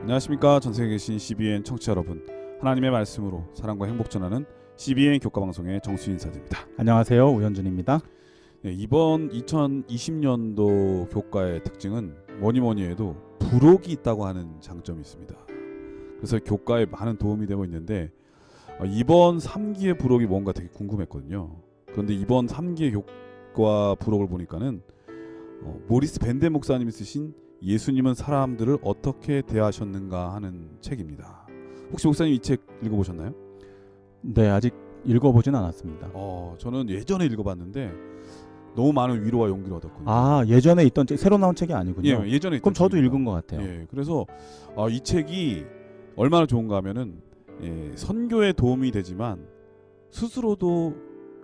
안녕하십니까. 전세계에 계신 CBN 청취자 여러분, 하나님의 말씀으로 사랑과 행복 전하는 CBN 교과방송의 정수 인사드립니다. 안녕하세요. 우현준입니다. 네, 이번 2020년도 교과의 특징은 뭐니 해도 부록이 있다고 하는 장점이 있습니다. 그래서 교과에 많은 도움이 되고 있는데 이번 3기의 부록이 뭔가 되게 궁금했거든요. 그런데 이번 3기의 교과 부록을 보니까는 모리스 벤데 목사님이 쓰신 예수님은 사람들을 어떻게 대하셨는가 하는 책입니다. 혹시 목사님 이 책 읽어보셨나요? 네, 아직 읽어보진 않았습니다. 저는 예전에 읽어봤는데 너무 많은 위로와 용기를 얻었거든요. 아, 예전에 있던 책, 새로 나온 책이 아니군요. 예, 예전에 그럼 있던 저도 책입니다. 읽은 것 같아요. 예, 그래서 이 책이 얼마나 좋은가 하면은 선교에 도움이 되지만 스스로도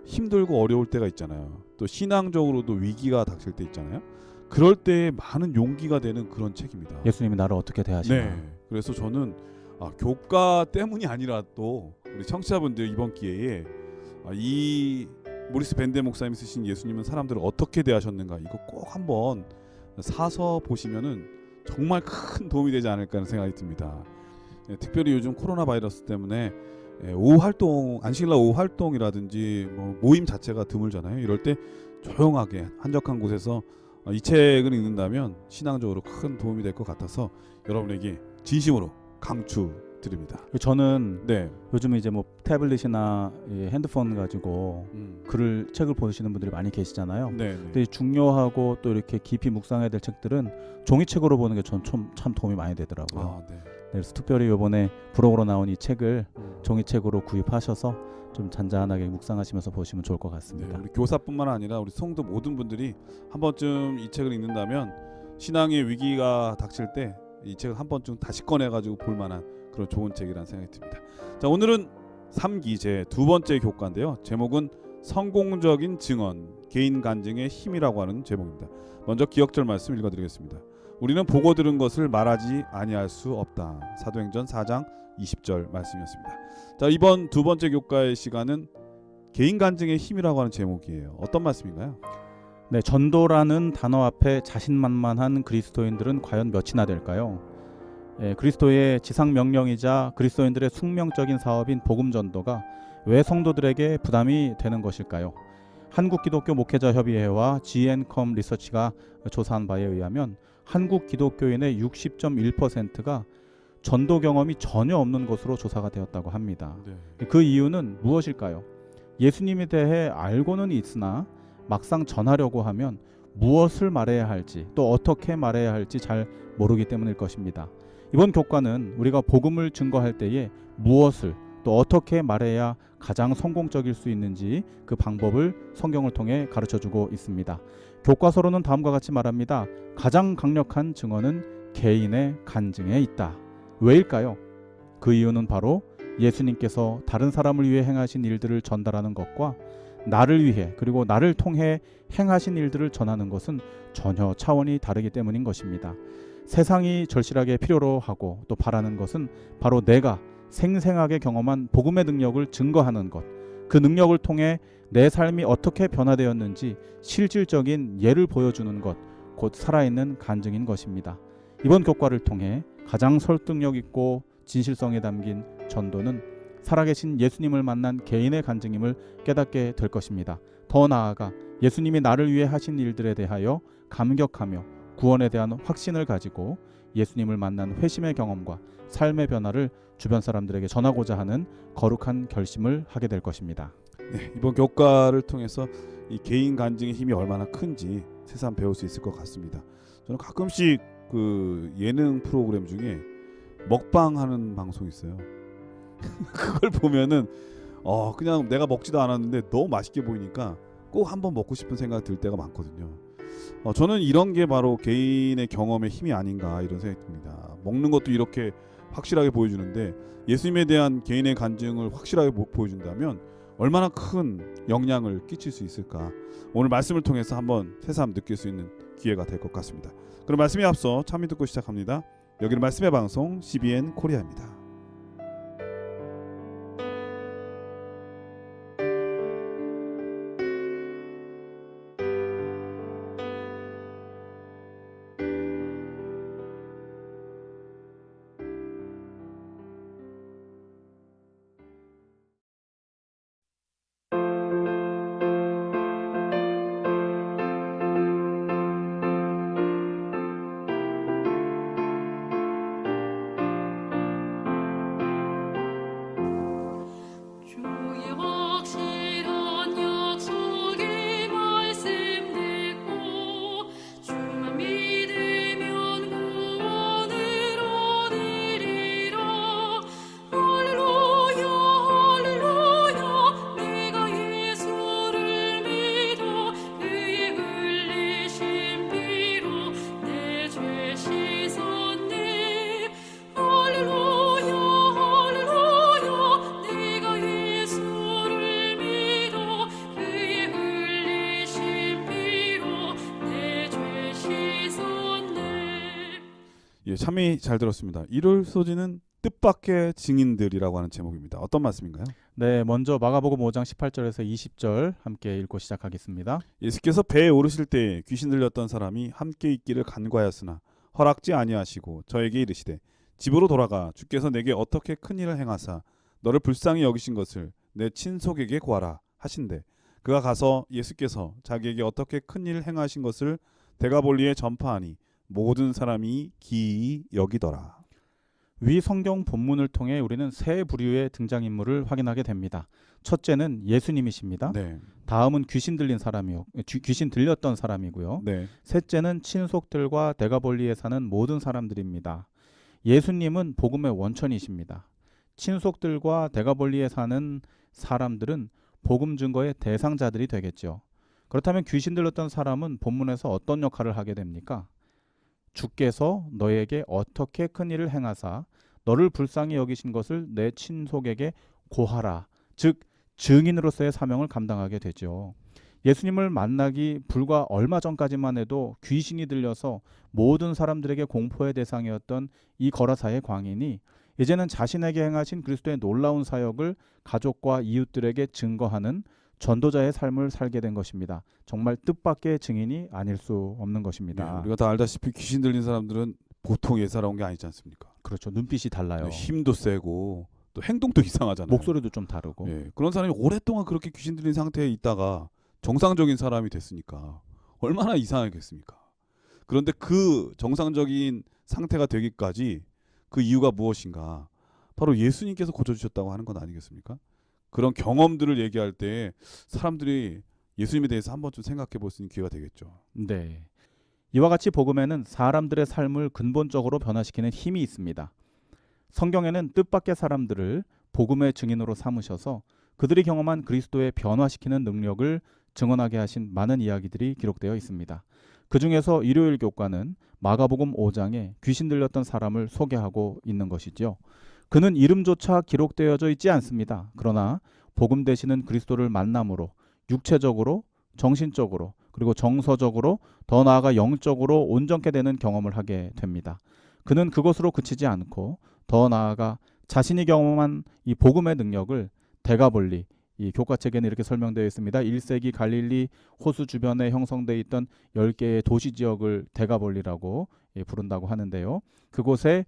힘들고 어려울 때가 있잖아요. 또 신앙적으로도 위기가 닥칠 때 있잖아요. 그럴 때 많은 용기가 되는 그런 책입니다. 예수님이 나를 어떻게 대하시나. 네. 그래서 저는 교과 때문이 아니라 또 우리 청취자분들 이번 기회에 이 모리스 벤데 목사님이 쓰신 예수님은 사람들을 어떻게 대하셨는가 이거 꼭 한번 사서 보시면은 정말 큰 도움이 되지 않을까 하는 생각이 듭니다. 특별히 요즘 코로나 바이러스 때문에 오후 활동, 안식일날 오후 활동이라든지 모임 자체가 드물잖아요. 이럴 때 조용하게 한적한 곳에서 이 책을 읽는다면 신앙적으로 큰 도움이 될 것 같아서 여러분에게 진심으로 강추드립니다. 저는 네. 요즘 이제 뭐 태블릿이나 핸드폰 가지고 책을 보시는 분들이 많이 계시잖아요. 네. 근데 중요하고 또 이렇게 깊이 묵상해야 될 책들은 종이책으로 보는 게 전 참 도움이 많이 되더라고요. 네. 그래서 특별히 이번에 부록으로 나온 이 책을 종이책으로 구입하셔서 좀 잔잔하게 묵상하시면서 보시면 좋을 것 같습니다. 네, 우리 교사뿐만 아니라 우리 성도 모든 분들이 한 번쯤 이 책을 읽는다면 신앙의 위기가 닥칠 때 이 책을 한 번쯤 다시 꺼내가지고 볼 만한 그런 좋은 책이라는 생각이 듭니다. 자, 오늘은 3기 제 두 번째 교과인데요. 제목은 성공적인 증언, 개인 간증의 힘이라고 하는 제목입니다. 먼저 기억절 말씀 읽어드리겠습니다. 우리는 보고 들은 것을 말하지 아니할 수 없다. 사도행전 4장 20절 말씀이었습니다. 자, 이번 두 번째 교과의 시간은 개인 간증의 힘이라고 하는 제목이에요. 어떤 말씀인가요? 네, 전도라는 단어 앞에 자신만만한 그리스도인들은 과연 몇이나 될까요? 그리스도의 지상 명령이자 그리스도인들의 숙명적인 사업인 복음 전도가 왜 성도들에게 부담이 되는 것일까요? 한국기독교 목회자협의회와 GN컴 리서치가 조사한 바에 의하면 한국 기독교인의 60.1%가 전도 경험이 전혀 없는 것으로 조사가 되었다고 합니다. 네. 그 이유는 무엇일까요? 예수님에 대해 알고는 있으나 막상 전하려고 하면 무엇을 말해야 할지 또 어떻게 말해야 할지 잘 모르기 때문일 것입니다. 이번 교과는 우리가 복음을 증거할 때에 무엇을 또 어떻게 말해야 가장 성공적일 수 있는지 그 방법을 성경을 통해 가르쳐주고 있습니다. 교과서로는 다음과 같이 말합니다. 가장 강력한 증언은 개인의 간증에 있다. 왜일까요? 그 이유는 바로 예수님께서 다른 사람을 위해 행하신 일들을 전달하는 것과 나를 위해 그리고 나를 통해 행하신 일들을 전하는 것은 전혀 차원이 다르기 때문인 것입니다. 세상이 절실하게 필요로 하고 또 바라는 것은 바로 내가 생생하게 경험한 복음의 능력을 증거하는 것, 그 능력을 통해 내 삶이 어떻게 변화되었는지 실질적인 예를 보여주는 것, 곧 살아있는 간증인 것입니다. 이번 교과를 통해 가장 설득력 있고 진실성에 담긴 전도는 살아계신 예수님을 만난 개인의 간증임을 깨닫게 될 것입니다. 더 나아가 예수님이 나를 위해 하신 일들에 대하여 감격하며 구원에 대한 확신을 가지고 예수님을 만난 회심의 경험과 삶의 변화를 주변 사람들에게 전하고자 하는 거룩한 결심을 하게 될 것입니다. 네, 이번 교과를 통해서 이 개인 간증의 힘이 얼마나 큰지 새삼 배울 수 있을 것 같습니다. 저는 가끔씩 그 예능 프로그램 중에 먹방하는 방송이 있어요. 그걸 보면은 그냥 내가 먹지도 않았는데 너무 맛있게 보이니까 꼭 한번 먹고 싶은 생각이 들 때가 많거든요. 저는 이런 게 바로 개인의 경험의 힘이 아닌가 이런 생각이 듭니다. 먹는 것도 이렇게 확실하게 보여주는데 예수님에 대한 개인의 간증을 확실하게 보여준다면 얼마나 큰 영향을 끼칠 수 있을까. 오늘 말씀을 통해서 한번 새삼 느낄 수 있는 기회가 될 것 같습니다. 그럼 말씀에 앞서 찬미 듣고 시작합니다. 여기는 말씀의 방송 CBN 코리아입니다. 예, 참이 잘 들었습니다. 이럴 소지는 뜻밖의 증인들이라고 하는 제목입니다. 어떤 말씀인가요? 네, 먼저 마가복음 5장 18절에서 20절 함께 읽고 시작하겠습니다. 예수께서 배에 오르실 때 귀신 들렸던 사람이 함께 있기를 간과하였으나 허락지 아니하시고 저에게 이르시되 집으로 돌아가 주께서 내게 어떻게 큰 일을 행하사 너를 불쌍히 여기신 것을 내 친속에게 구하라 하신대. 그가 가서 예수께서 자기에게 어떻게 큰 일을 행하신 것을 데가볼리에 전파하니 모든 사람이 기이히 여기더라. 위 성경 본문을 통해 우리는 세 부류의 등장인물을 확인하게 됩니다. 첫째는 예수님이십니다. 네, 다음은 귀신 들렸던 사람이고요. 네, 셋째는 친속들과 데가볼리에 사는 모든 사람들입니다. 예수님은 복음의 원천이십니다. 친속들과 데가볼리에 사는 사람들은 복음 증거의 대상자들이 되겠죠. 그렇다면 귀신 들렸던 사람은 본문에서 어떤 역할을 하게 됩니까? 주께서 너에게 어떻게 큰 일을 행하사 너를 불쌍히 여기신 것을 내 친속에게 고하라. 즉 증인으로서의 사명을 감당하게 되죠. 예수님을 만나기 불과 얼마 전까지만 해도 귀신이 들려서 모든 사람들에게 공포의 대상이었던 이 거라사의 광인이 이제는 자신에게 행하신 그리스도의 놀라운 사역을 가족과 이웃들에게 증거하는 전도자의 삶을 살게 된 것입니다. 정말 뜻밖의 증인이 아닐 수 없는 것입니다. 우리가 다 알다시피 귀신 들린 사람들은 보통 예사로운 게 아니지 않습니까? 그렇죠. 눈빛이 달라요. 힘도 세고 또 행동도 이상하잖아요. 목소리도 좀 다르고. 예, 그런 사람이 오랫동안 그렇게 귀신 들린 상태에 있다가 정상적인 사람이 됐으니까 얼마나 이상하겠습니까? 그런데 그 정상적인 상태가 되기까지 그 이유가 무엇인가? 바로 예수님께서 고쳐주셨다고 하는 건 아니겠습니까? 그런 경험들을 얘기할 때 사람들이 예수님에 대해서 한 번쯤 생각해 볼 수 있는 기회가 되겠죠. 네. 이와 같이 복음에는 사람들의 삶을 근본적으로 변화시키는 힘이 있습니다. 성경에는 뜻밖의 사람들을 복음의 증인으로 삼으셔서 그들이 경험한 그리스도의 변화시키는 능력을 증언하게 하신 많은 이야기들이 기록되어 있습니다. 그 중에서 일요일 교과는 마가복음 5장에 귀신 들렸던 사람을 소개하고 있는 것이죠. 그는 이름조차 기록되어져 있지 않습니다. 그러나 복음 되시는 그리스도를 만남으로 육체적으로, 정신적으로, 그리고 정서적으로, 더 나아가 영적으로 온전케 되는 경험을 하게 됩니다. 그는 그것으로 그치지 않고 더 나아가 자신이 경험한 이 복음의 능력을 데가볼리, 이 교과책에는 이렇게 설명되어 있습니다. 1세기 갈릴리 호수 주변에 형성되어 있던 10개의 도시 지역을 데가볼리라고 부른다고 하는데요. 그곳에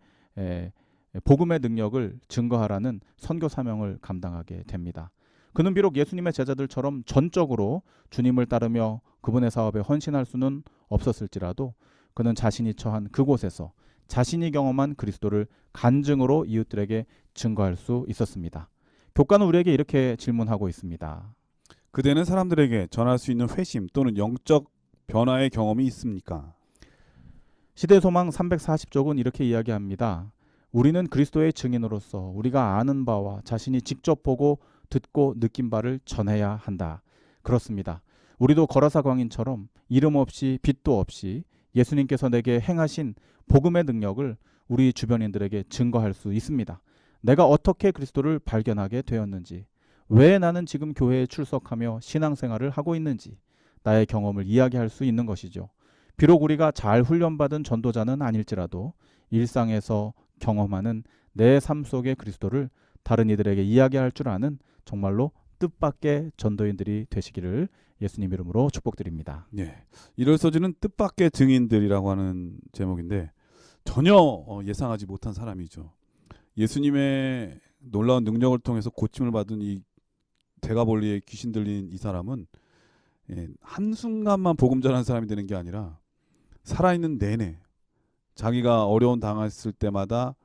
복음의 능력을 증거하라는 선교 사명을 감당하게 됩니다. 그는 비록 예수님의 제자들처럼 전적으로 주님을 따르며 그분의 사업에 헌신할 수는 없었을지라도 그는 자신이 처한 그곳에서 자신이 경험한 그리스도를 간증으로 이웃들에게 증거할 수 있었습니다. 교과는 우리에게 이렇게 질문하고 있습니다. 그대는 사람들에게 전할 수 있는 회심 또는 영적 변화의 경험이 있습니까? 시대소망 340쪽은 이렇게 이야기합니다. 우리는 그리스도의 증인으로서 우리가 아는 바와 자신이 직접 보고 듣고 느낀 바를 전해야 한다. 그렇습니다. 우리도 거라사 광인처럼 이름 없이 빛도 없이 예수님께서 내게 행하신 복음의 능력을 우리 주변인들에게 증거할 수 있습니다. 내가 어떻게 그리스도를 발견하게 되었는지, 왜 나는 지금 교회에 출석하며 신앙생활을 하고 있는지 나의 경험을 이야기할 수 있는 것이죠. 비록 우리가 잘 훈련받은 전도자는 아닐지라도 일상에서 경험하는 내 삶 속의 그리스도를 다른 이들에게 이야기할 줄 아는 정말로 뜻밖의 전도인들이 되시기를 예수님 이름으로 축복드립니다. 예, 이럴 소지는 뜻밖의 증인들이라고 하는 제목인데 전혀 예상하지 못한 사람이죠. 예수님의 놀라운 능력을 통해서 고침을 받은 이 데가볼리에 귀신 들린 이 사람은 한순간만 복음 전한 사람이 되는 게 아니라 살아있는 내내 자기가 어려운 당했을 때마다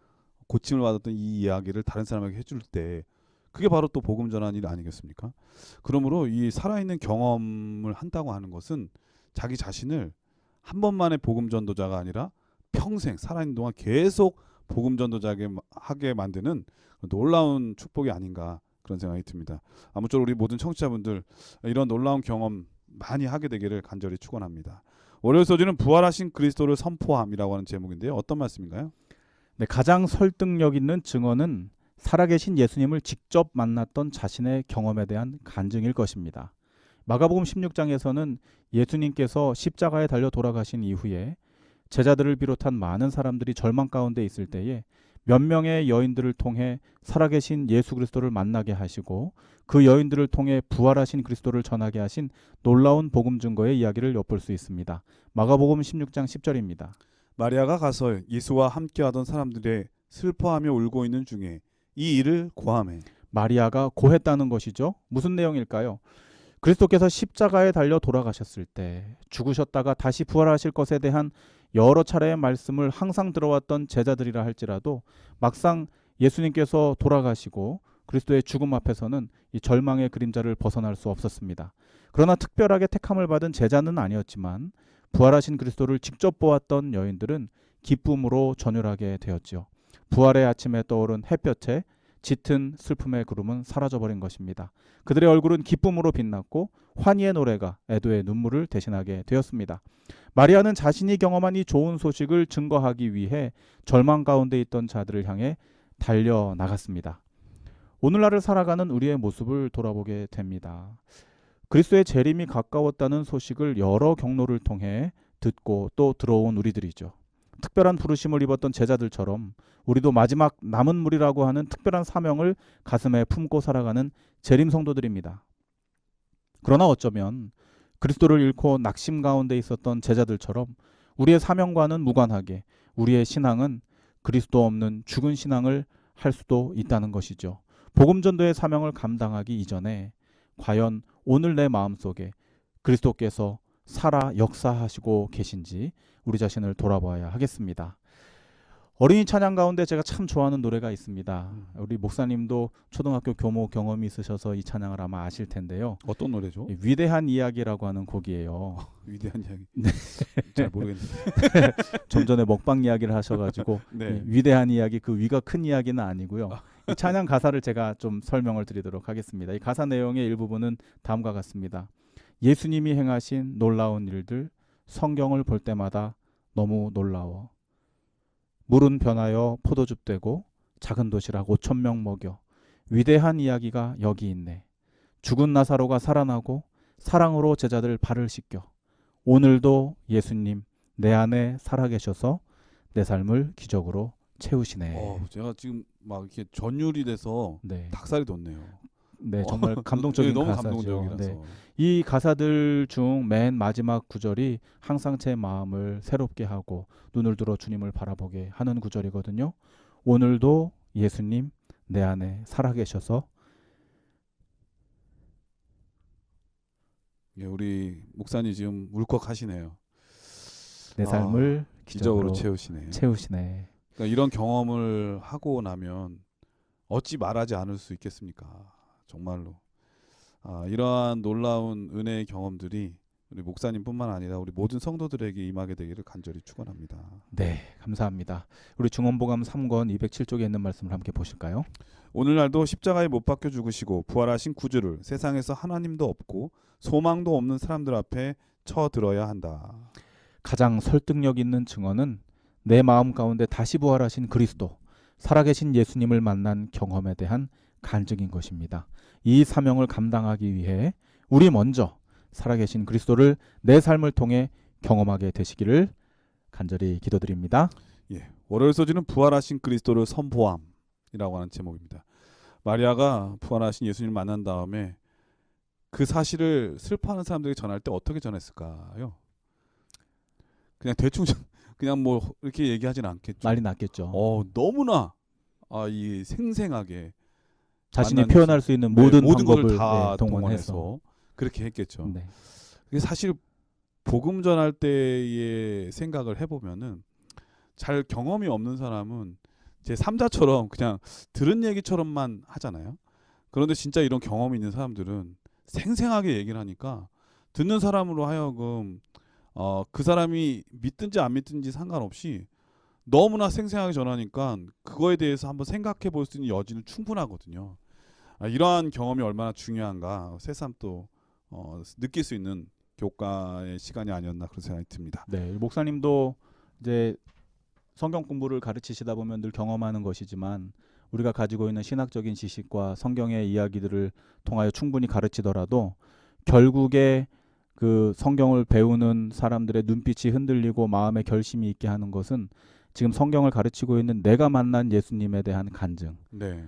고침을 받았던 이 이야기를 다른 사람에게 해줄 때 그게 바로 또 복음 전한 일 아니겠습니까? 그러므로 이 살아있는 경험을 한다고 하는 것은 자기 자신을 한 번만의 복음 전도자가 아니라 평생 살아있는 동안 계속 복음 전도자게 하게 만드는 놀라운 축복이 아닌가 그런 생각이 듭니다. 아무쪼록 우리 모든 청취자분들 이런 놀라운 경험 많이 하게 되기를 간절히 축원합니다. 월요일 소지는 부활하신 그리스도를 선포함이라고 하는 제목인데요. 어떤 말씀인가요? 네, 가장 설득력 있는 증언은 살아계신 예수님을 직접 만났던 자신의 경험에 대한 간증일 것입니다. 마가복음 16장에서는 예수님께서 십자가에 달려 돌아가신 이후에 제자들을 비롯한 많은 사람들이 절망 가운데 있을 때에 몇 명의 여인들을 통해 살아계신 예수 그리스도를 만나게 하시고 그 여인들을 통해 부활하신 그리스도를 전하게 하신 놀라운 복음 증거의 이야기를 엿볼 수 있습니다. 마가복음 16장 10절입니다. 마리아가 가서 예수와 함께하던 사람들의 슬퍼하며 울고 있는 중에 이 일을 고하매. 마리아가 고했다는 것이죠. 무슨 내용일까요? 그리스도께서 십자가에 달려 돌아가셨을 때 죽으셨다가 다시 부활하실 것에 대한 여러 차례의 말씀을 항상 들어왔던 제자들이라 할지라도 막상 예수님께서 돌아가시고 그리스도의 죽음 앞에서는 이 절망의 그림자를 벗어날 수 없었습니다. 그러나 특별하게 택함을 받은 제자는 아니었지만 부활하신 그리스도를 직접 보았던 여인들은 기쁨으로 전율하게 되었지요. 부활의 아침에 떠오른 햇볕에 짙은 슬픔의 구름은 사라져버린 것입니다. 그들의 얼굴은 기쁨으로 빛났고 환희의 노래가 애도의 눈물을 대신하게 되었습니다. 마리아는 자신이 경험한 이 좋은 소식을 증거하기 위해 절망 가운데 있던 자들을 향해 달려나갔습니다. 오늘날을 살아가는 우리의 모습을 돌아보게 됩니다. 그리스도의 재림이 가까웠다는 소식을 여러 경로를 통해 듣고 또 들어온 우리들이죠. 특별한 부르심을 입었던 제자들처럼 우리도 마지막 남은 무리라고 하는 특별한 사명을 가슴에 품고 살아가는 재림 성도들입니다. 그러나 어쩌면 그리스도를 잃고 낙심 가운데 있었던 제자들처럼 우리의 사명과는 무관하게 우리의 신앙은 그리스도 없는 죽은 신앙을 할 수도 있다는 것이죠. 복음 전도의 사명을 감당하기 이전에 과연 오늘 내 마음속에 그리스도께서 살아 역사하시고 계신지 우리 자신을 돌아봐야 하겠습니다. 어린이 찬양 가운데 제가 참 좋아하는 노래가 있습니다. 우리 목사님도 초등학교 교모 경험이 있으셔서 이 찬양을 아마 아실 텐데요. 어떤 노래죠? 위대한 이야기라고 하는 곡이에요. 위대한 이야기. 네. 잘 모르겠는데. 좀 전에 먹방 이야기를 하셔가지고 네. 위대한 이야기, 그 위가 큰 이야기는 아니고요. 이 찬양 가사를 제가 좀 설명을 드리도록 하겠습니다. 이 가사 내용의 일부분은 다음과 같습니다. 예수님이 행하신 놀라운 일들 성경을 볼 때마다 너무 놀라워. 물은 변하여 포도즙 되고 작은 도시락 5,000명 먹여. 위대한 이야기가 여기 있네. 죽은 나사로가 살아나고 사랑으로 제자들 발을 씻겨. 오늘도 예수님 내 안에 살아계셔서 내 삶을 기적으로 채우시네. 제가 지금 막 이렇게 전율이 돼서 네, 닭살이 돋네요. 네 정말 감동적인 너무 가사죠. 감동적이라서. 네. 이 가사들 중 맨 마지막 구절이 항상 제 마음을 새롭게 하고 눈을 들어 주님을 바라보게 하는 구절이거든요. 오늘도 예수님 내 안에 살아계셔서. 예, 우리 목사님 지금 울컥하시네요. 내 삶을 기적으로 기적으로 채우시네. 그러니까 이런 경험을 하고 나면 어찌 말하지 않을 수 있겠습니까? 정말로. 이러한 놀라운 은혜의 경험들이 우리 목사님뿐만 아니라 우리 모든 성도들에게 임하게 되기를 간절히 축원합니다. 네, 감사합니다. 우리 중언복음 3권 207쪽에 있는 말씀을 함께 보실까요? 오늘날도 십자가에 못 박혀 죽으시고 부활하신 구주를 세상에서 하나님도 없고 소망도 없는 사람들 앞에 쳐들어야 한다. 가장 설득력 있는 증언은 내 마음 가운데 다시 부활하신 그리스도, 살아계신 예수님을 만난 경험에 대한 간증인 것입니다. 이 사명을 감당하기 위해 우리 먼저 살아계신 그리스도를 내 삶을 통해 경험하게 되시기를 간절히 기도드립니다. 예, 월요일 소지는 부활하신 그리스도를 선포함이라고 하는 제목입니다. 마리아가 부활하신 예수님을 만난 다음에 그 사실을 슬퍼하는 사람들에게 전할 때 어떻게 전했을까요? 그냥 대충 그냥 뭐 이렇게 얘기하진 않겠죠. 난리 났겠죠. 너무나 이 생생하게 자신이 만난 표현할 수 있는 네, 모든 모든 방법을 걸 다 동원해서. 동원해서 그렇게 했겠죠. 네. 그게 사실 복음 전할 때의 생각을 해보면은 잘 경험이 없는 사람은 제 3자처럼 그냥 들은 얘기처럼만 하잖아요. 그런데 진짜 이런 경험이 있는 사람들은 생생하게 얘기를 하니까 듣는 사람으로 하여금 그 사람이 믿든지 안 믿든지 상관없이 너무나 생생하게 전하니까 그거에 대해서 한번 생각해 볼 수 있는 여지는 충분하거든요. 이러한 경험이 얼마나 중요한가 새삼 또 느낄 수 있는 교과의 시간이 아니었나 그런 생각이 듭니다. 네, 목사님도 이제 성경 공부를 가르치시다 보면 늘 경험하는 것이지만 우리가 가지고 있는 신학적인 지식과 성경의 이야기들을 통하여 충분히 가르치더라도 결국에 그 성경을 배우는 사람들의 눈빛이 흔들리고 마음에 결심이 있게 하는 것은 지금 성경을 가르치고 있는 내가 만난 예수님에 대한 간증, 네.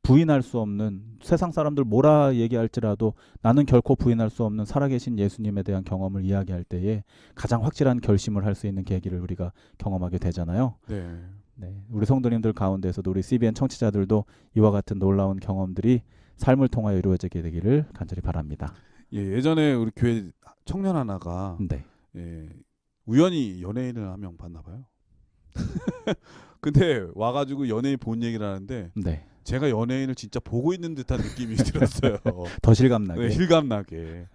부인할 수 없는, 세상 사람들 뭐라 얘기할지라도 나는 결코 부인할 수 없는 살아계신 예수님에 대한 경험을 이야기할 때에 가장 확실한 결심을 할 수 있는 계기를 우리가 경험하게 되잖아요. 네. 네, 우리 성도님들 가운데서도 우리 CBN 청취자들도 이와 같은 놀라운 경험들이 삶을 통하여 이루어지게 되기를 간절히 바랍니다. 예, 예전에 우리 교회 청년 하나가 네. 예, 우연히 연예인을 한 명 봤나 봐요. 근데 와가지고 연예인 본 얘기를 하는데 네. 제가 연예인을 진짜 보고 있는 듯한 느낌이 들었어요. 더 실감나게. 네, 실감나게.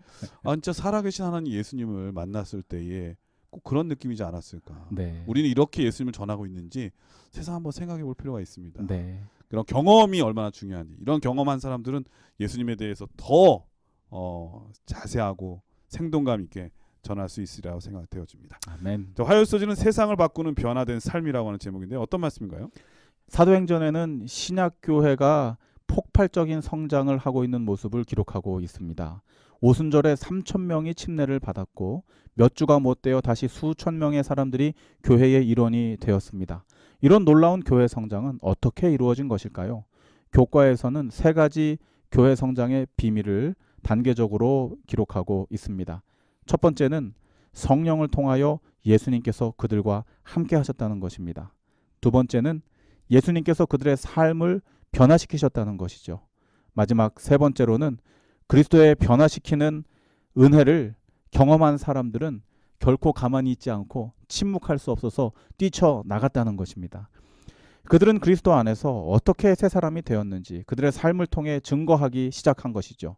아, 진짜 살아계신 하나님 예수님을 만났을 때에 꼭 그런 느낌이지 않았을까. 네. 우리는 이렇게 예수님을 전하고 있는지 세상 한번 생각해 볼 필요가 있습니다. 네. 그런 경험이 얼마나 중요한지. 이런 경험한 사람들은 예수님에 대해서 더 자세하고 생동감 있게 전할 수 있으리라고 생각되어집니다. 아멘. 화요소지는 세상을 바꾸는 변화된 삶이라고 하는 제목인데 어떤 말씀인가요? 사도행전에는 신약 교회가 폭발적인 성장을 하고 있는 모습을 기록하고 있습니다. 오순절에 3,000명이 침례를 받았고 몇 주가 못 되어 다시 수천 명의 사람들이 교회의 일원이 되었습니다. 이런 놀라운 교회 성장은 어떻게 이루어진 것일까요? 교과에서는 세 가지 교회 성장의 비밀을 단계적으로 기록하고 있습니다. 첫 번째는 성령을 통하여 예수님께서 그들과 함께 하셨다는 것입니다. 두 번째는 예수님께서 그들의 삶을 변화시키셨다는 것이죠. 마지막 세 번째로는 그리스도의 변화시키는 은혜를 경험한 사람들은 결코 가만히 있지 않고 침묵할 수 없어서 뛰쳐나갔다는 것입니다. 그들은 그리스도 안에서 어떻게 새 사람이 되었는지 그들의 삶을 통해 증거하기 시작한 것이죠.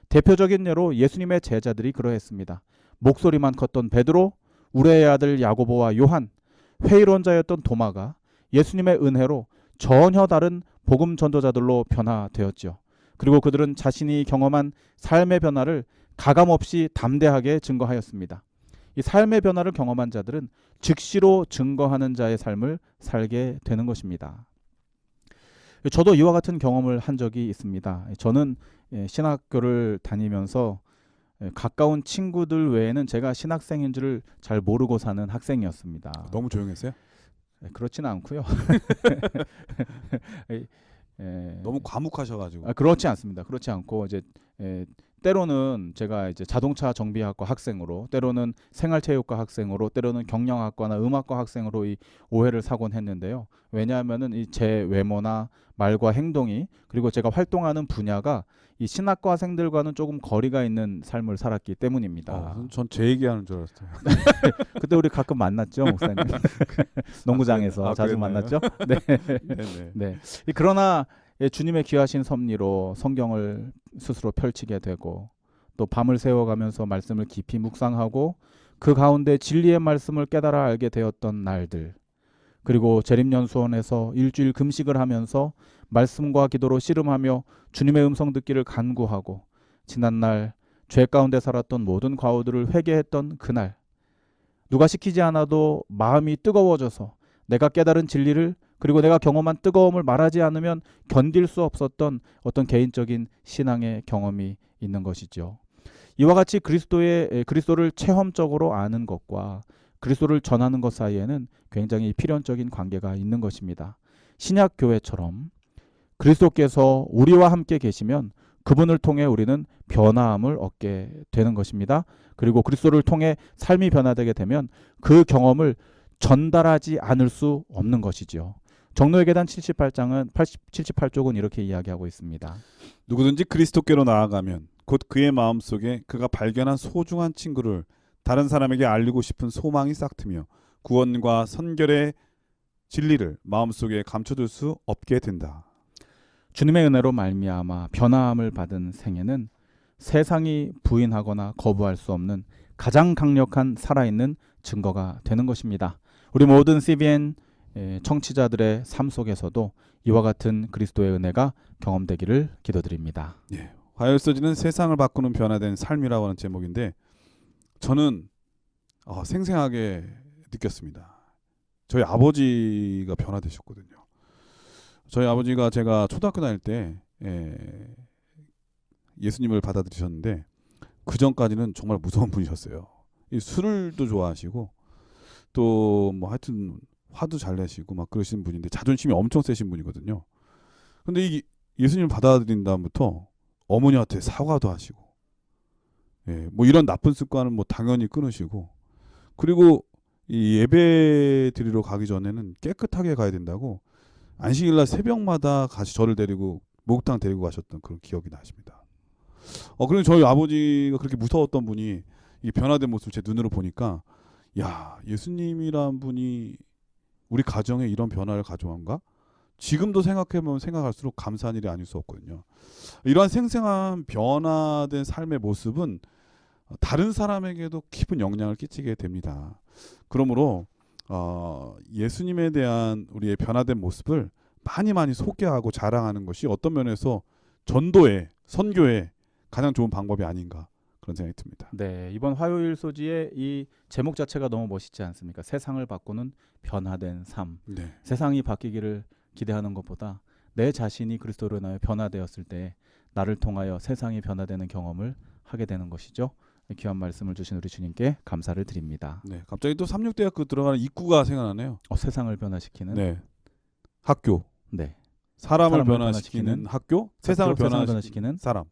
대표적인 예로 예수님의 제자들이 그러했습니다. 목소리만 컸던 베드로, 우레의 아들 야고보와 요한, 회의론자였던 도마가 예수님의 은혜로 전혀 다른 복음 전도자들로 변화되었죠. 그리고 그들은 자신이 경험한 삶의 변화를 가감없이 담대하게 증거하였습니다. 이 삶의 변화를 경험한 자들은 즉시로 증거하는 자의 삶을 살게 되는 것입니다. 저도 이와 같은 경험을 한 적이 있습니다. 저는 신학교를 다니면서 가까운 친구들 외에는 제가 신학생인 줄을 잘 모르고 사는 학생이었습니다. 너무 조용했어요? 그렇지는 않고요. 너무 과묵하셔가지고. 그렇지 않습니다. 그렇지 않고 이제 때로는 제가 이제 자동차 정비학과 학생으로, 때로는 생활체육과 학생으로, 때로는 경영학과나 음악과 학생으로 이 오해를 사곤 했는데요. 왜냐하면은 이 제 외모나 말과 행동이, 그리고 제가 활동하는 분야가 이 신학과생들과는 조금 거리가 있는 삶을 살았기 때문입니다. 전 제 얘기하는 줄 알았어요. 그때 우리 가끔 만났죠, 목사님. 농구장에서 자주 그랬나요? 만났죠. 네. 네네. 네. 그러나 주님의 귀하신 섭리로 성경을 스스로 펼치게 되고 또 밤을 새워가면서 말씀을 깊이 묵상하고 그 가운데 진리의 말씀을 깨달아 알게 되었던 날들, 그리고 재림연수원에서 일주일 금식을 하면서 말씀과 기도로 씨름하며 주님의 음성 듣기를 간구하고 지난날 죄 가운데 살았던 모든 과오들을 회개했던 그날, 누가 시키지 않아도 마음이 뜨거워져서 내가 깨달은 진리를, 그리고 내가 경험한 뜨거움을 말하지 않으면 견딜 수 없었던 어떤 개인적인 신앙의 경험이 있는 것이죠. 이와 같이 그리스도를 체험적으로 아는 것과 그리스도를 전하는 것 사이에는 굉장히 필연적인 관계가 있는 것입니다. 신약 교회처럼 그리스도께서 우리와 함께 계시면 그분을 통해 우리는 변화함을 얻게 되는 것입니다. 그리고 그리스도를 통해 삶이 변화되게 되면 그 경험을 전달하지 않을 수 없는 것이죠. 정노의 계단 78쪽은 이렇게 이야기하고 있습니다. 누구든지 그리스도께로 나아가면 곧 그의 마음속에 그가 발견한 소중한 친구를 다른 사람에게 알리고 싶은 소망이 싹트며 구원과 선결의 진리를 마음속에 감춰둘 수 없게 된다. 주님의 은혜로 말미암아 변화함을 받은 생애는 세상이 부인하거나 거부할 수 없는 가장 강력한 살아있는 증거가 되는 것입니다. 우리 모든 CBN 청취자들의 삶 속에서도 이와 같은 그리스도의 은혜가 경험되기를 기도드립니다. 예, 화요일서지는 세상을 바꾸는 변화된 삶이라고 하는 제목인데 저는 생생하게 느꼈습니다. 저희 아버지가 변화되셨거든요. 저희 아버지가 제가 초등학교 다닐 때 예수님을 받아들이셨는데 그 전까지는 정말 무서운 분이셨어요. 이 술을도 좋아하시고 또 뭐 하여튼 화도 잘 내시고 막 그러시는 분인데 자존심이 엄청 세신 분이거든요. 근데 이 예수님을 받아들인 다음부터 어머니한테 사과도 하시고, 예, 뭐 이런 나쁜 습관은 뭐 당연히 끊으시고, 그리고 이 예배 드리러 가기 전에는 깨끗하게 가야 된다고 안식일날 새벽마다 같이 저를 데리고 목욕탕 데리고 가셨던 그런 기억이 나십니다. 그리고 저희 아버지가 그렇게 무서웠던 분이 이 변화된 모습을 제 눈으로 보니까, 야, 예수님이란 분이 우리 가정에 이런 변화를 가져온가? 지금도 생각해보면 생각할수록 감사한 일이 아닐 수 없거든요. 이러한 생생한 변화된 삶의 모습은 다른 사람에게도 깊은 영향을 끼치게 됩니다. 그러므로 예수님에 대한 우리의 변화된 모습을 많이 소개하고 자랑하는 것이 어떤 면에서 전도에, 선교에 가장 좋은 방법이 아닌가 그런 생각이 듭니다. 네, 이번 화요일 소지의 이 제목 자체가 너무 멋있지 않습니까? 세상을 바꾸는 변화된 삶. 네. 세상이 바뀌기를 기대하는 것보다 내 자신이 그리스도로 인하여 변화되었을 때 나를 통하여 세상이 변화되는 경험을 하게 되는 것이죠. 귀한 말씀을 주신 우리 주님께 감사를 드립니다. 네, 갑자기 또 삼육대학교 들어가는 입구가 생각나네요. 세상을 변화시키는 네, 학교. 네. 사람을 변화시키는 학교, 세상을 변화시키는 사람.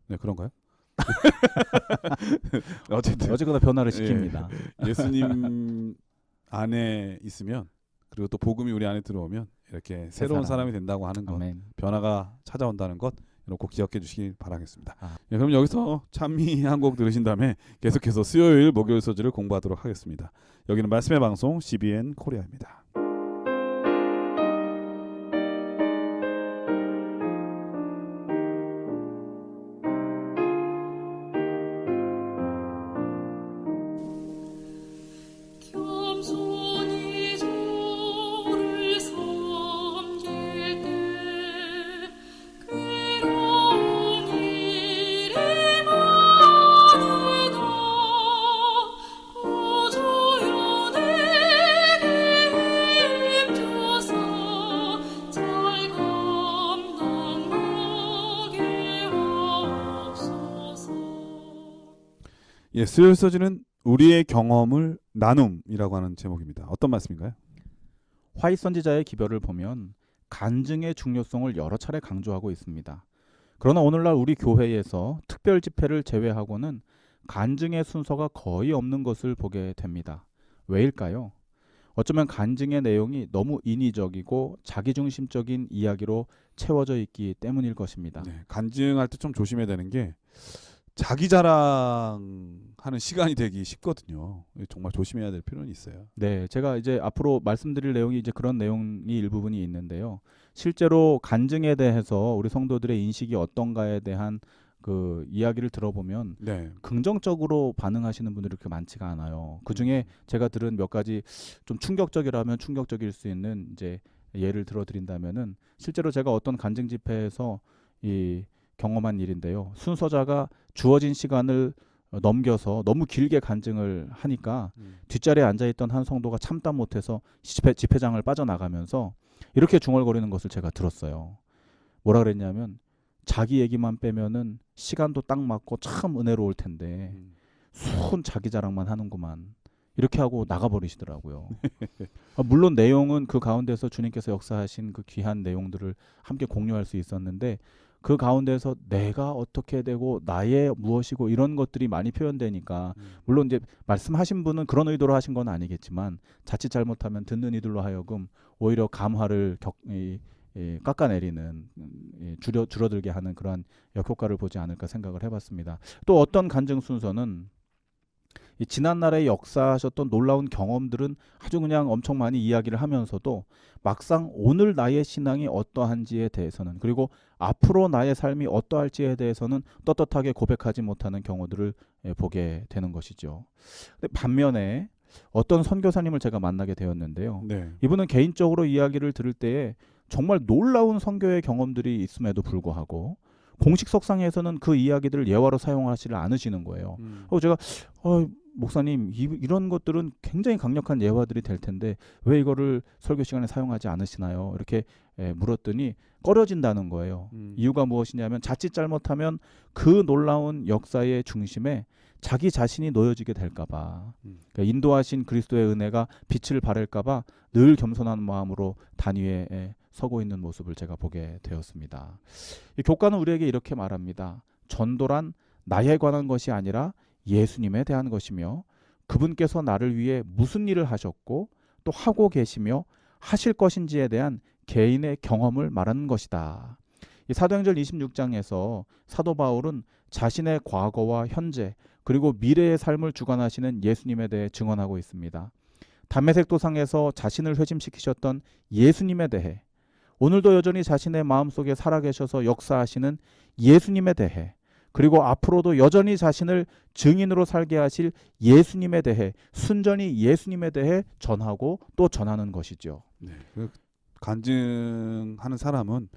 네, 그런가요? 어쨌거나 변화를 시킵니다. 예수님 안에 있으면, 그리고 또 복음이 우리 안에 들어오면 이렇게 새로운 사람이 된다고 하는 것, 아멘. 변화가 찾아온다는 것, 이런 꼭 기억해 주시길 바라겠습니다. 네, 그럼 여기서 찬미 한 곡 들으신 다음에 계속해서 수요일 목요일 소지를 공부하도록 하겠습니다. 여기는 말씀의 방송 CBN 코리아입니다. 겸손히 주를 섬길 때 괴로운 일이 많으나 구주여 내게 힘주사 잘 감당하게 하옵소서. 예, 수요일 소지는 우리의 경험을 나눔이라고 하는 제목입니다. 어떤 말씀인가요? 화이 선지자의 기별을 보면 간증의 중요성을 여러 차례 강조하고 있습니다. 그러나 오늘날 우리 교회에서 특별 집회를 제외하고는 간증의 순서가 거의 없는 것을 보게 됩니다. 왜일까요? 어쩌면 간증의 내용이 너무 인위적이고 자기중심적인 이야기로 채워져 있기 때문일 것입니다. 네, 간증할 때 좀 조심해야 되는 게 자기 자랑하는 시간이 되기 쉽거든요. 정말 조심해야 될 필요는 있어요. 네, 제가 이제 앞으로 말씀드릴 내용이 이제 그런 내용이 일부분이 있는데요. 실제로 간증에 대해서 우리 성도들의 인식이 어떤가에 대한 그 이야기를 들어보면 네. 긍정적으로 반응하시는 분들이 그렇게 많지가 않아요. 그 중에 제가 들은 몇 가지 좀 충격적이라면 충격적일 수 있는 이제 예를 들어드린다면은 실제로 제가 어떤 간증 집회에서 이 경험한 일인데요. 순서자가 주어진 시간을 넘겨서 너무 길게 간증을 하니까 뒷자리에 앉아있던 한 성도가 참다 못해서 집회장을 빠져나가면서 이렇게 중얼거리는 것을 제가 들었어요. 뭐라 그랬냐면 자기 얘기만 빼면은 시간도 딱 맞고 참 은혜로울 텐데 순 자기 자랑만 하는구만. 이렇게 하고 나가버리시더라고요. 물론 내용은 그 가운데서 주님께서 역사하신 그 귀한 내용들을 함께 공유할 수 있었는데 그 가운데서 내가 어떻게 되고 나의 무엇이고 이런 것들이 많이 표현되니까 물론 이제 말씀하신 분은 그런 의도로 하신 건 아니겠지만 자칫 잘못하면 듣는 이들로 하여금 오히려 감화를 깎아내리는 줄어들게 하는 그러한 역효과를 보지 않을까 생각을 해봤습니다. 또 어떤 간증 순서는 이 지난날에 역사하셨던 놀라운 경험들은 아주 그냥 엄청 많이 이야기를 하면서도 막상 오늘 나의 신앙이 어떠한지에 대해서는 그리고 앞으로 나의 삶이 어떠할지에 대해서는 떳떳하게 고백하지 못하는 경우들을 보게 되는 것이죠. 근데 반면에 어떤 선교사님을 제가 만나게 되었는데요. 네. 이분은 개인적으로 이야기를 들을 때에 정말 놀라운 선교의 경험들이 있음에도 불구하고 공식 석상에서는 그 이야기들을 예화로 사용하지를 않으시는 거예요. 제가 목사님 이런 것들은 굉장히 강력한 예화들이 될 텐데 왜 이거를 설교 시간에 사용하지 않으시나요? 이렇게 물었더니 꺼려진다는 거예요. 이유가 무엇이냐면 자칫 잘못하면 그 놀라운 역사의 중심에 자기 자신이 놓여지게 될까봐, 그러니까 인도하신 그리스도의 은혜가 빛을 발할까봐 늘 겸손한 마음으로 단위에 서고 있는 모습을 제가 보게 되었습니다. 이 교과는 우리에게 이렇게 말합니다. 전도란 나에 관한 것이 아니라 예수님에 대한 것이며 그분께서 나를 위해 무슨 일을 하셨고 또 하고 계시며 하실 것인지에 대한 개인의 경험을 말하는 것이다. 이 사도행전 26장에서 사도 바울은 자신의 과거와 현재 그리고 미래의 삶을 주관하시는 예수님에 대해 증언하고 있습니다. 담메색 도상에서 자신을 회심시키셨던 예수님에 대해, 오늘도 여전히 자신의 마음속에 살아계셔서 역사하시는 예수님에 대해, 그리고 앞으로도 여전히 자신을 증인으로 살게 하실 예수님에 대해, 순전히 예수님에 대해 전하고 또 전하는 것이죠. 네. 간증하는 사람은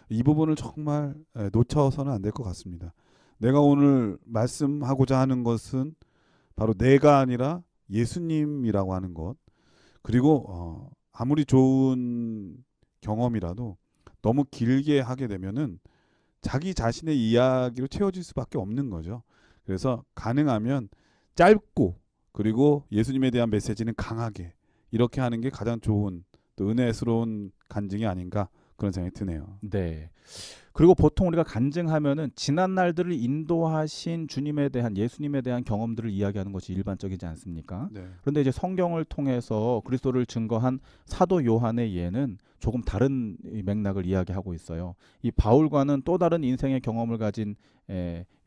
이 부분을 정말 놓쳐서는 안 될 것 같습니다. 내가 오늘 말씀하고자 하는 것은 바로 내가 아니라 예수님이라고 하는 것. 그리고 아무리 좋은 경험이라도 너무 길게 하게 되면은 자기 자신의 이야기로 채워질 수밖에 없는 거죠. 그래서 가능하면 짧고 그리고 예수님에 대한 메시지는 강하게 이렇게 하는 게 가장 좋은 또 은혜스러운 간증이 아닌가 그런 생각이 드네요. 네. 그리고 보통 우리가 간증하면은 지난 날들을 인도하신 주님에 대한, 예수님에 대한 경험들을 이야기하는 것이 일반적이지 않습니까? 네. 그런데 이제 성경을 통해서 그리스도를 증거한 사도 요한의 예는 조금 다른 맥락을 이야기하고 있어요. 이 바울과는 또 다른 인생의 경험을 가진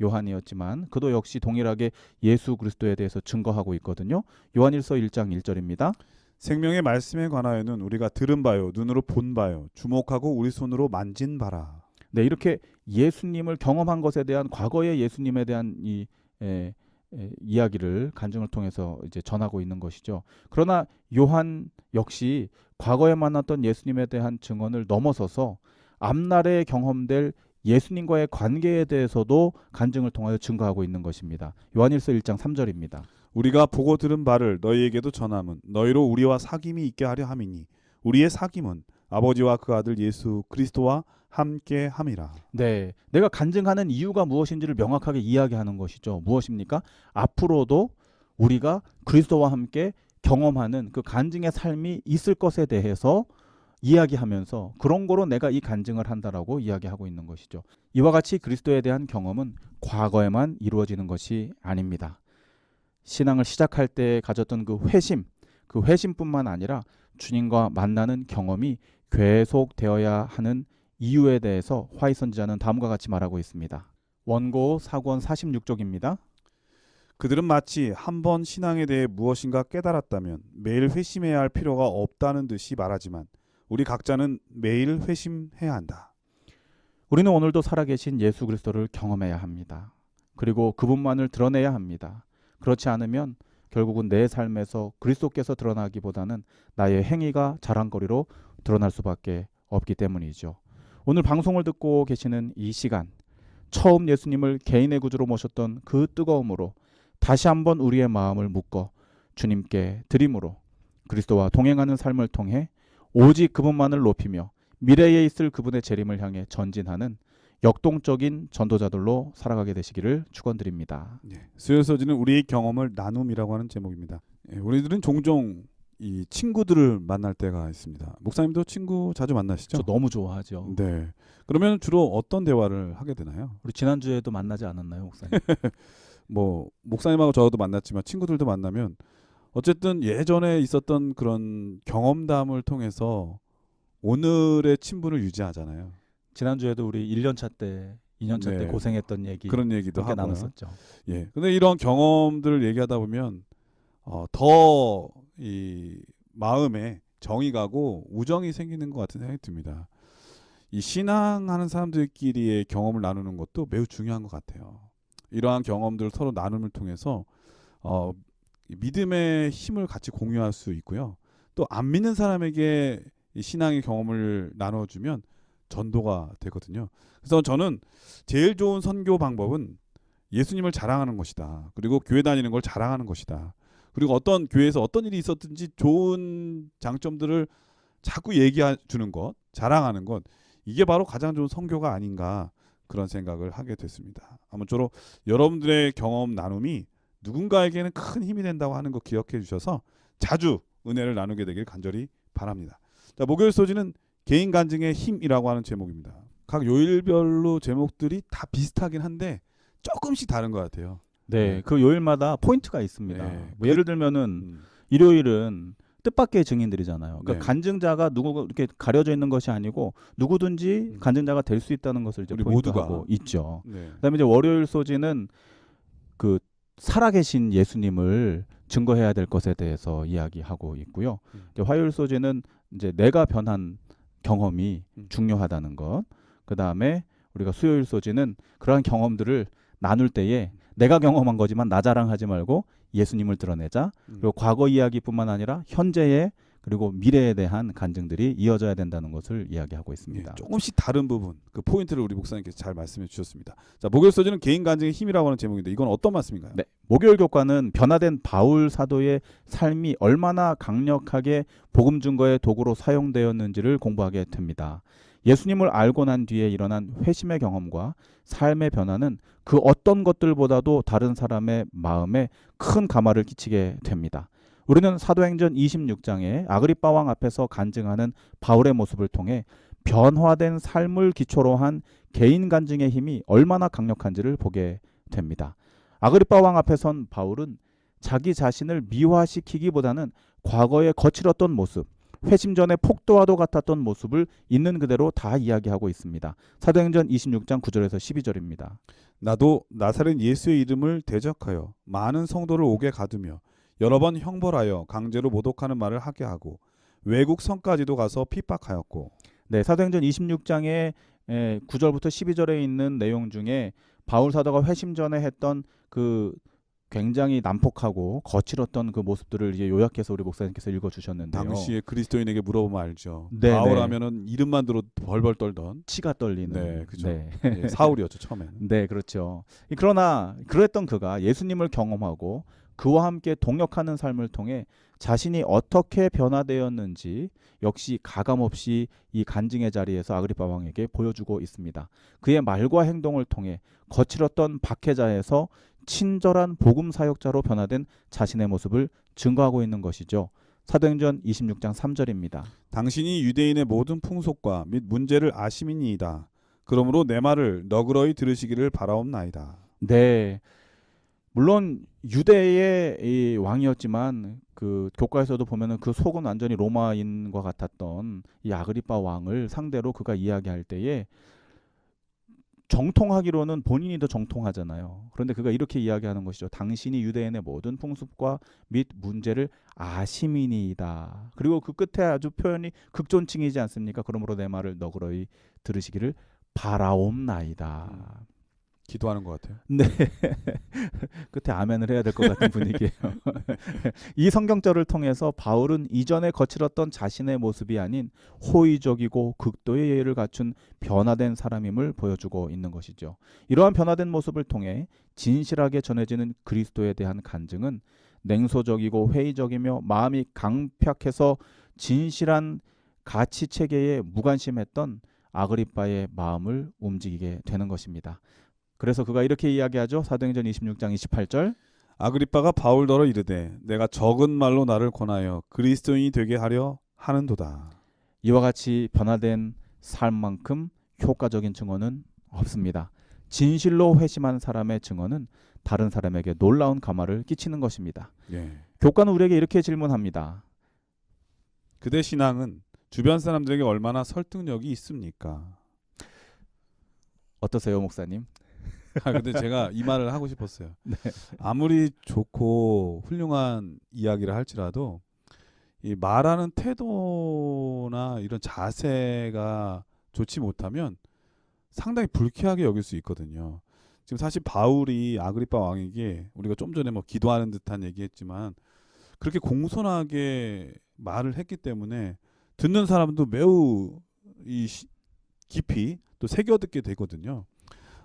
요한이었지만 그도 역시 동일하게 예수 그리스도에 대해서 증거하고 있거든요. 요한일서 1장 1절입니다. 생명의 말씀에 관하여는 우리가 들은 바요 눈으로 본 바요 주목하고 우리 손으로 만진 바라. 네, 이렇게 예수님을 경험한 것에 대한, 과거의 예수님에 대한 이 이야기를 간증을 통해서 이제 전하고 있는 것이죠. 그러나 요한 역시 과거에 만났던 예수님에 대한 증언을 넘어서서 앞날에 경험될 예수님과의 관계에 대해서도 간증을 통하여 증거하고 있는 것입니다. 요한일서 1장 3절입니다. 우리가 보고 들은 바를 너희에게도 전함은 너희로 우리와 사귐이 있게 하려 함이니 우리의 사귐은 아버지와 그 아들 예수 그리스도와 함께 함이라. 네, 내가 간증하는 이유가 무엇인지를 명확하게 이야기하는 것이죠. 무엇입니까? 앞으로도 우리가 그리스도와 함께 경험하는 그 간증의 삶이 있을 것에 대해서 이야기하면서 그런 거로 내가 이 간증을 한다라고 이야기하고 있는 것이죠. 이와 같이 그리스도에 대한 경험은 과거에만 이루어지는 것이 아닙니다. 신앙을 시작할 때 가졌던 그 회심뿐만 아니라 주님과 만나는 경험이 계속되어야 하는 이유에 대해서 화이 선지자는 다음과 같이 말하고 있습니다. 원고 사권 46쪽입니다. 그들은 마치 한 번 신앙에 대해 무엇인가 깨달았다면 매일 회심해야 할 필요가 없다는 듯이 말하지만 우리 각자는 매일 회심해야 한다. 우리는 오늘도 살아계신 예수 그리스도를 경험해야 합니다. 그리고 그분만을 드러내야 합니다. 그렇지 않으면 결국은 내 삶에서 그리스도께서 드러나기보다는 나의 행위가 자랑거리로 드러날 수밖에 없기 때문이죠. 오늘 방송을 듣고 계시는 이 시간, 처음 예수님을 개인의 구주로 모셨던 그 뜨거움으로 다시 한번 우리의 마음을 묶어 주님께 드림으로 그리스도와 동행하는 삶을 통해 오직 그분만을 높이며 미래에 있을 그분의 재림을 향해 전진하는 역동적인 전도자들로 살아가게 되시기를 축원드립니다. 수요서지는 우리의 경험을 나눔이라고 하는 제목입니다. 우리들은 종종 이 친구들을 만날 때가 있습니다. 목사님도 친구 자주 만나시죠? 저 너무 좋아하죠. 네. 그러면 주로 어떤 대화를 하게 되나요? 우리 지난주에도 만나지 않았나요, 목사님? 뭐 목사님하고 저도 만났지만 친구들도 만나면 어쨌든 예전에 있었던 그런 경험담을 통해서 오늘의 친분을 유지하잖아요. 지난주에도 우리 1년차 때, 2년차 네. 때 고생했던 얘기 그런 얘기도 함께 하고요. 나눴었죠. 예. 근데 이런 경험들을 얘기하다 보면 더 이 마음에 정이 가고 우정이 생기는 것 같은 생각이 듭니다. 이 신앙하는 사람들끼리의 경험을 나누는 것도 매우 중요한 것 같아요. 이러한 경험들을 서로 나눔을 통해서 믿음의 힘을 같이 공유할 수 있고요. 또 안 믿는 사람에게 이 신앙의 경험을 나눠주면 전도가 되거든요. 그래서 저는 제일 좋은 선교 방법은 예수님을 자랑하는 것이다. 그리고 교회 다니는 걸 자랑하는 것이다. 그리고 어떤 교회에서 어떤 일이 있었든지 좋은 장점들을 자꾸 얘기해 주는 것, 자랑하는 것, 이게 바로 가장 좋은 선교가 아닌가 그런 생각을 하게 됐습니다. 아무쪼록 여러분들의 경험 나눔이 누군가에게는 큰 힘이 된다고 하는 거 기억해 주셔서 자주 은혜를 나누게 되길 간절히 바랍니다. 자, 목요일 소지는 개인 간증의 힘이라고 하는 제목입니다. 각 요일별로 제목들이 다 비슷하긴 한데 조금씩 다른 것 같아요. 네, 그 요일마다 포인트가 있습니다. 네. 뭐 예를 들면은 음, 일요일은 뜻밖의 증인들이잖아요. 그러니까 네. 간증자가 누구 이렇게 가려져 있는 것이 아니고 누구든지 간증자가 될 수 있다는 것을 이제 우리 포인트하고 모두가. 있죠. 네. 그다음에 이제 월요일 소지는 그 살아계신 예수님을 증거해야 될 것에 대해서 이야기하고 있고요. 이제 화요일 소지는 이제 내가 변한 경험이 중요하다는 것. 그다음에 우리가 수요일 소지는 그러한 경험들을 나눌 때에 내가 경험한 거지만 나 자랑하지 말고 예수님을 드러내자. 그리고 과거 이야기뿐만 아니라 현재의 그리고 미래에 대한 간증들이 이어져야 된다는 것을 이야기하고 있습니다. 예, 조금씩 다른 부분 그 포인트를 우리 목사님께서 잘 말씀해 주셨습니다. 자, 목요일 소지는 개인 간증의 힘이라고 하는 제목인데 이건 어떤 말씀인가요? 네, 목요일 교과는 변화된 바울 사도의 삶이 얼마나 강력하게 복음 증거의 도구로 사용되었는지를 공부하게 됩니다. 예수님을 알고 난 뒤에 일어난 회심의 경험과 삶의 변화는 그 어떤 것들보다도 다른 사람의 마음에 큰 감화를 끼치게 됩니다. 우리는 사도행전 26장에 아그리빠 왕 앞에서 간증하는 바울의 모습을 통해 변화된 삶을 기초로 한 개인 간증의 힘이 얼마나 강력한지를 보게 됩니다. 아그리빠 왕 앞에 선 바울은 자기 자신을 미화시키기보다는 과거에 거칠었던 모습, 회심 전에 폭도와도 같았던 모습을 있는 그대로 다 이야기하고 있습니다. 사도행전 26장 9절에서 12절입니다. 나도 나사렛 예수의 이름을 대적하여 많은 성도를 옥에 가두며 여러 번 형벌하여 강제로 모독하는 말을 하게 하고 외국 성까지도 가서 핍박하였고. 네, 사도행전 26장의 9절부터 12절에 있는 내용 중에 바울 사도가 회심 전에 했던 그 굉장히 난폭하고 거칠었던 그 모습들을 이제 요약해서 우리 목사님께서 읽어주셨는데요. 당시에 그리스도인에게 물어보면 알죠. 네, 바울하면은 이름만 들어도 벌벌 떨던. 치가 떨리는. 네, 그죠. 네. 예, 사울이었죠 처음에는. 네, 그렇죠. 그러나 그랬던 그가 예수님을 경험하고 그와 함께 동역하는 삶을 통해 자신이 어떻게 변화되었는지 역시 가감없이 이 간증의 자리에서 아그리빠 왕에게 보여주고 있습니다. 그의 말과 행동을 통해 거칠었던 박해자에서 친절한 복음 사역자로 변화된 자신의 모습을 증거하고 있는 것이죠. 사도행전 26장 3절입니다. 당신이 유대인의 모든 풍속과 및 문제를 아심이니이다. 그러므로 내 말을 너그러이 들으시기를 바라옵나이다. 네, 물론 유대의 이 왕이었지만 그 교과에서도 보면은 그 속은 완전히 로마인과 같았던 이 아그리빠 왕을 상대로 그가 이야기할 때에 정통하기로는 본인이 더 정통하잖아요. 그런데 그가 이렇게 이야기하는 것이죠. 당신이 유대인의 모든 풍습과 및 문제를 아심이니이다. 그리고 그 끝에 아주 표현이 극존칭이지 않습니까? 그러므로 내 말을 너그러이 들으시기를 바라옵나이다. 기도하는 것 같아요. 네. 끝에 아멘을 해야 될 것 같은 분위기예요. 이 성경절을 통해서 바울은 이전에 거칠었던 자신의 모습이 아닌 호의적이고 극도의 예의를 갖춘 변화된 사람임을 보여주고 있는 것이죠. 이러한 변화된 모습을 통해 진실하게 전해지는 그리스도에 대한 간증은 냉소적이고 회의적이며 마음이 강팍해서 진실한 가치 체계에 무관심했던 아그리빠의 마음을 움직이게 되는 것입니다. 그래서 그가 이렇게 이야기하죠. 사도행전 26장 28절. 아그리빠가 바울더러 이르되 내가 적은 말로 나를 권하여 그리스도인이 되게 하려 하는도다. 이와 같이 변화된 삶만큼 효과적인 증언은 없습니다. 진실로 회심한 사람의 증언은 다른 사람에게 놀라운 감화를 끼치는 것입니다. 예. 교과는 우리에게 이렇게 질문합니다. 그대 신앙은 주변 사람들에게 얼마나 설득력이 있습니까? 어떠세요, 목사님? 근데 제가 이 말을 하고 싶었어요. 네. 아무리 좋고 훌륭한 이야기를 할지라도 이 말하는 태도나 이런 자세가 좋지 못하면 상당히 불쾌하게 여길 수 있거든요. 지금 사실 바울이 아그리빠 왕에게 우리가 좀 전에 뭐 기도하는 듯한 얘기했지만 그렇게 공손하게 말을 했기 때문에 듣는 사람도 매우 깊이 또 새겨듣게 되거든요.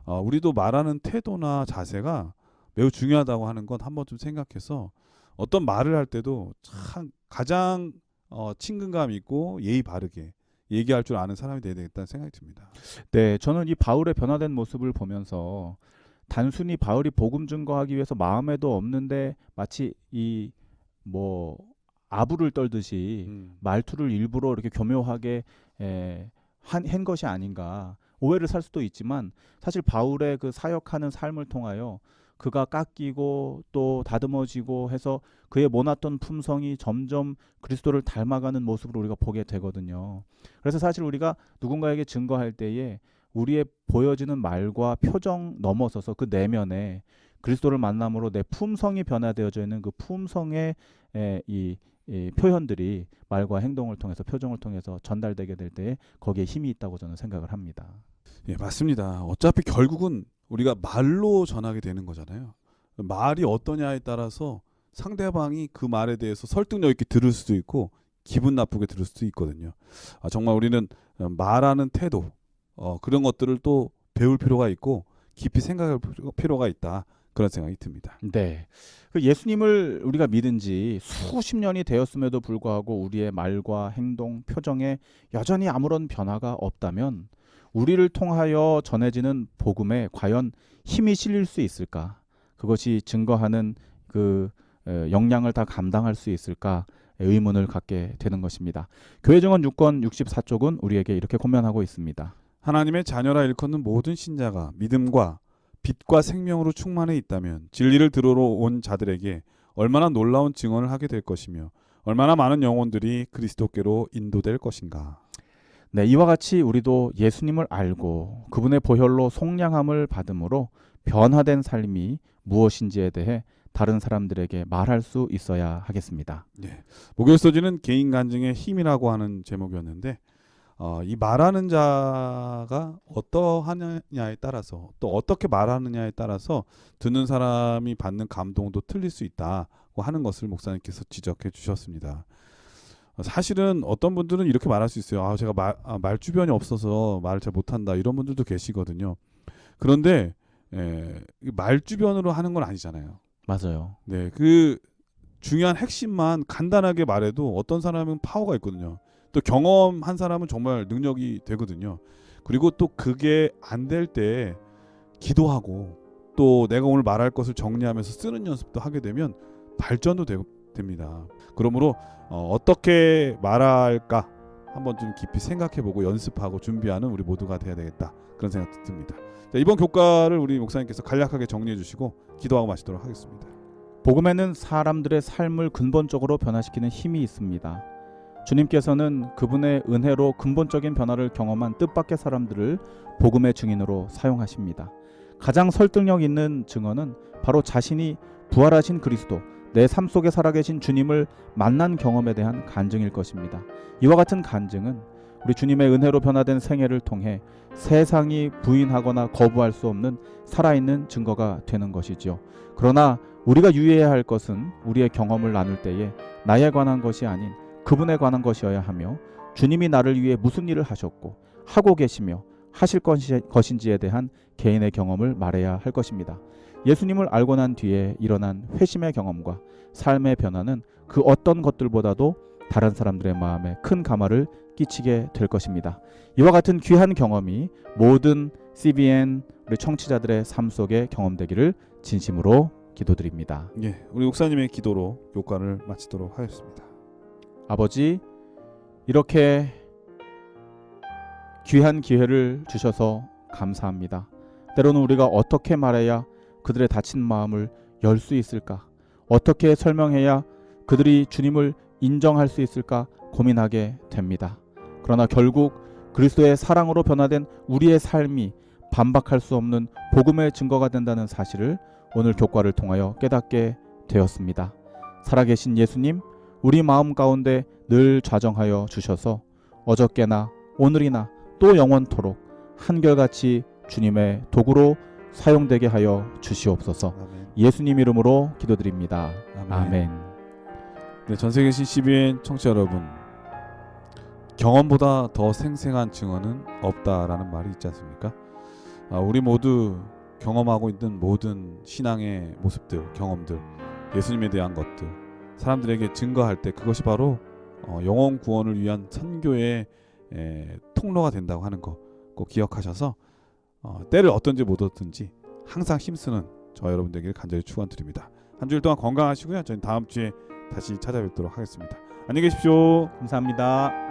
우리도 말하는 태도나 자세가 매우 중요하다고 하는 건 한번 좀 생각해서 어떤 말을 할 때도 참 가장 친근감 있고 예의 바르게 얘기할 줄 아는 사람이 돼야 되겠다는 생각이 듭니다. 네, 저는 이 바울의 변화된 모습을 보면서 단순히 바울이 복음 증거하기 위해서 마음에도 없는데 마치 이 뭐 아부를 떨듯이 말투를 일부러 이렇게 교묘하게 한 것이 아닌가 오해를 살 수도 있지만 사실 바울의 그 사역하는 삶을 통하여 그가 깎이고 또 다듬어지고 해서 그의 모났던 품성이 점점 그리스도를 닮아가는 모습으로 우리가 보게 되거든요. 그래서 사실 우리가 누군가에게 증거할 때에 우리의 보여지는 말과 표정 넘어서서 그 내면에 그리스도를 만남으로 내 품성이 변화되어져 있는 그 품성의 이 표현들이 말과 행동을 통해서 표정을 통해서 전달되게 될 때에 거기에 힘이 있다고 저는 생각을 합니다. 예, 맞습니다. 어차피 결국은 우리가 말로 전하게 되는 거잖아요. 말이 어떠냐에 따라서 상대방이 그 말에 대해서 설득력 있게 들을 수도 있고 기분 나쁘게 들을 수도 있거든요. 정말 우리는 말하는 태도 그런 것들을 또 배울 필요가 있고 깊이 생각할 필요가 있다. 그런 생각이 듭니다. 네. 그 예수님을 우리가 믿은 지 수십 년이 되었음에도 불구하고 우리의 말과 행동, 표정에 여전히 아무런 변화가 없다면 우리를 통하여 전해지는 복음에 과연 힘이 실릴 수 있을까? 그것이 증거하는 그 역량을 다 감당할 수 있을까? 의문을 갖게 되는 것입니다. 교회 증언 6권 64쪽은 우리에게 이렇게 권면하고 있습니다. 하나님의 자녀라 일컫는 모든 신자가 믿음과 빛과 생명으로 충만해 있다면 진리를 들으러 온 자들에게 얼마나 놀라운 증언을 하게 될 것이며 얼마나 많은 영혼들이 그리스도께로 인도될 것인가. 네, 이와 같이 우리도 예수님을 알고 그분의 보혈로 속량함을 받음으로 변화된 삶이 무엇인지에 대해 다른 사람들에게 말할 수 있어야 하겠습니다. 네. 목요일 소지는 개인 간증의 힘이라고 하는 제목이었는데 이 말하는 자가 어떠하느냐에 따라서 또 어떻게 말하느냐에 따라서 듣는 사람이 받는 감동도 틀릴 수 있다고 하는 것을 목사님께서 지적해 주셨습니다. 사실은 어떤 분들은 이렇게 말할 수 있어요. 제가 말 주변이 없어서 말을 잘 못한다 이런 분들도 계시거든요. 그런데 말 주변으로 하는 건 아니잖아요. 맞아요. 네, 그 중요한 핵심만 간단하게 말해도 어떤 사람은 파워가 있거든요. 또 경험한 사람은 정말 능력이 되거든요. 그리고 또 그게 안 될 때 기도하고 또 내가 오늘 말할 것을 정리하면서 쓰는 연습도 하게 되면 발전도 됩니다. 그러므로 어떻게 말할까 한번 좀 깊이 생각해보고 연습하고 준비하는 우리 모두가 돼야 되겠다 그런 생각도 듭니다. 자, 이번 교과를 우리 목사님께서 간략하게 정리해 주시고 기도하고 마치도록 하겠습니다. 복음에는 사람들의 삶을 근본적으로 변화시키는 힘이 있습니다. 주님께서는 그분의 은혜로 근본적인 변화를 경험한 뜻밖의 사람들을 복음의 증인으로 사용하십니다. 가장 설득력 있는 증언은 바로 자신이 부활하신 그리스도, 내 삶 속에 살아계신 주님을 만난 경험에 대한 간증일 것입니다. 이와 같은 간증은 우리 주님의 은혜로 변화된 생애를 통해 세상이 부인하거나 거부할 수 없는 살아있는 증거가 되는 것이지요. 그러나 우리가 유의해야 할 것은 우리의 경험을 나눌 때에 나에 관한 것이 아닌 그분에 관한 것이어야 하며 주님이 나를 위해 무슨 일을 하셨고 하고 계시며 하실 것인지에 대한 개인의 경험을 말해야 할 것입니다. 예수님을 알고 난 뒤에 일어난 회심의 경험과 삶의 변화는 그 어떤 것들보다도 다른 사람들의 마음에 큰 감화를 끼치게 될 것입니다. 이와 같은 귀한 경험이 모든 CBN 우리 청취자들의 삶 속에 경험되기를 진심으로 기도드립니다. 예, 우리 목사님의 기도로 교과를 마치도록 하겠습니다. 아버지, 이렇게 귀한 기회를 주셔서 감사합니다. 때로는 우리가 어떻게 말해야 그들의 다친 마음을 열 수 있을까? 어떻게 설명해야 그들이 주님을 인정할 수 있을까 고민하게 됩니다. 그러나 결국 그리스도의 사랑으로 변화된 우리의 삶이 반박할 수 없는 복음의 증거가 된다는 사실을 오늘 교과를 통하여 깨닫게 되었습니다. 살아계신 예수님, 우리 마음 가운데 늘 좌정하여 주셔서 어저께나 오늘이나 또 영원토록 한결같이 주님의 도구로 사용되게 하여 주시옵소서. 아멘. 예수님 이름으로 기도드립니다. 아멘. 네, 전세계 계신 CBN 청취자 여러분, 경험보다 더 생생한 증언은 없다라는 말이 있지 않습니까? 우리 모두 경험하고 있는 모든 신앙의 모습들, 경험들, 예수님에 대한 것들 사람들에게 증거할 때 그것이 바로 영혼 구원을 위한 선교의 통로가 된다고 하는 거 꼭 기억하셔서 때를 어떤지 못 얻든지 항상 힘쓰는 저 여러분 되기를 간절히 축원드립니다. 한 주일 동안 건강하시고요. 저희는 다음 주에 다시 찾아뵙도록 하겠습니다. 안녕히 계십시오. 감사합니다.